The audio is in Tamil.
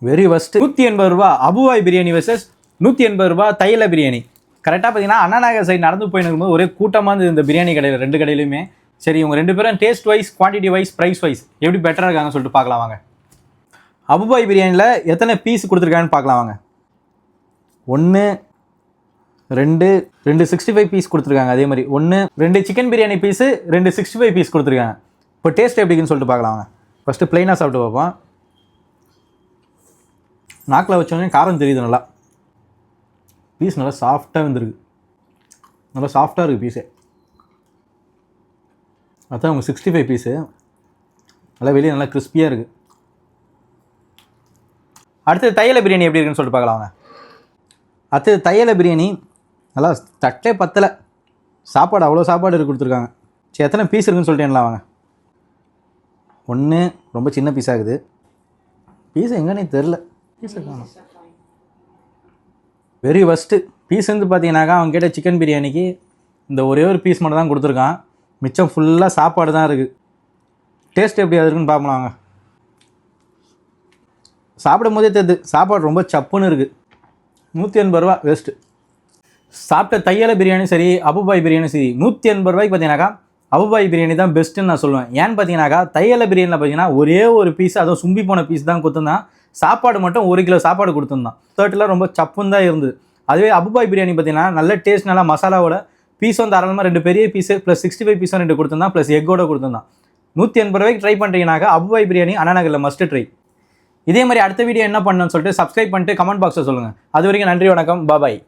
வெரி ஃபர்ஸ்ட் 180 ரூபா அபுபாய் பிரியாணி வெர்சஸ் 180 ரூபா தையல பிரியாணி. கரெக்டாக பார்த்தீங்கன்னா அண்ணா நகர் சைடு நடந்து போயிருக்கும்போது ஒரே கூட்டமாக இருந்தது இந்த பிரியாணி கடையில், 2 கடையிலுமே. சரி, இவங்க 2 பேரும் taste wise, quantity wise, price wise எப்படி பெட்டராக இருக்காங்கன்னு சொல்லிட்டு பார்க்கலாம் வாங்க. அபுபாய் பிரியாணியில் எத்தனை பீஸ் கொடுத்துருக்காங்கன்னு பார்க்கலாம் வாங்க. 1 2 65 பீஸ் கொடுத்துருக்காங்க. அதே மாதிரி 1 2 சிக்கன் பிரியாணி பீஸு, 2 65 பீஸ் கொடுத்துருக்காங்க. இப்போ டேஸ்ட் எப்படின்னு சொல்லிட்டு பார்க்கலாம் வாங்க. ஃபஸ்ட்டு ப்ளைனாக சாப்பிட்டு பார்ப்போம். நாக்கில் வச்சோடனே காரம் தெரியுது நல்லா. பீஸ் நல்லா சாஃப்டாக வந்துருக்கு, நல்லா சாஃப்டாக இருக்குது பீஸே. அதுதான் அவங்க 65 பீஸு நல்லா வெளியே நல்லா கிறிஸ்பியாக இருக்குது. அடுத்தது தையல பிரியாணி எப்படி இருக்குன்னு சொல்லிட்டு பார்க்கலாம் வாங்க. அடுத்தது தையல பிரியாணி நல்லா தட்டே பத்தலை, சாப்பாடு அவ்வளோ சாப்பாடு இருக்கு கொடுத்துருக்காங்க. சரி, எத்தனை பீஸ் இருக்குன்னு சொல்லிட்டு என்ன வாங்க. 1 ரொம்ப சின்ன பீஸ் ஆகுது. பீஸ் எங்கன்னே தெரில, பீஸ் காணும். வெரி ஃபஸ்ட்டு பீஸ் வந்து பார்த்தீங்கன்னாக்கா அவங்க கேட்ட சிக்கன் பிரியாணிக்கு இந்த ஒரே ஒரு பீஸ் மட்டும் தான் கொடுத்துருக்கான். மிச்சம் ஃபுல்லாக சாப்பாடு தான் இருக்குது. டேஸ்ட் எப்படி இருக்குன்னு பார்க்கலாம் வாங்க. சாப்பிடும் போதே தெரியுது சாப்பாடு ரொம்ப சப்புன்னு இருக்குது. 180 ரூபா வேஸ்ட்டு. சாப்பிட்ட தையல பிரியாணி சரி, அபுபாய் பிரியாணி சரி, 180 ரூபாய்க்கு பார்த்தீங்கன்னாக்கா அபுபாய் பிரியாணி தான் பெஸ்ட்டுன்னு நான் சொல்லுவேன். ஏன்னு பார்த்தீங்கன்னாக்கா தையல பிரியாணியில் பார்த்தீங்கன்னா ஒரே ஒரு பீஸ், அதுவும் சும்பி போன பீஸ் தான் கொடுத்துருந்தான். சாப்பாடு மட்டும் 1 கிலோ சாப்பாடு கொடுத்துருந்தான். தேர்ட்டில் ரொம்ப சப்புன்னு தான் இருந்தது. அதுவே அபுபாய் பிரியாணி பார்த்தீங்கன்னா நல்ல டேஸ்ட், நல்லா மசாலாவோட பீஸ் வந்து தாராளமாக 2 பெரிய பீஸு ப்ளஸ் 65 பீஸும் 2 கொடுத்துருந்தான், ப்ளஸ் எக்கோட கொடுத்துருந்தான். 180 ரூபாய்க்கு ட்ரை பண்ணுறீங்கன்னாக்கா அபுபாய் பிரியாணி அண்ணா நகரில் மஸ்ட் ட்ரை. இதே மாதிரி அடுத்த வீடியோ என்ன பண்ணணும்னு சொல்லிட்டு சப்ஸ்கிரைப் பண்ணிட்டு கமெண்ட் பாக்ஸில் சொல்லுங்கள். அது வரைக்கும் நன்றி, வணக்கம், பாபாய்.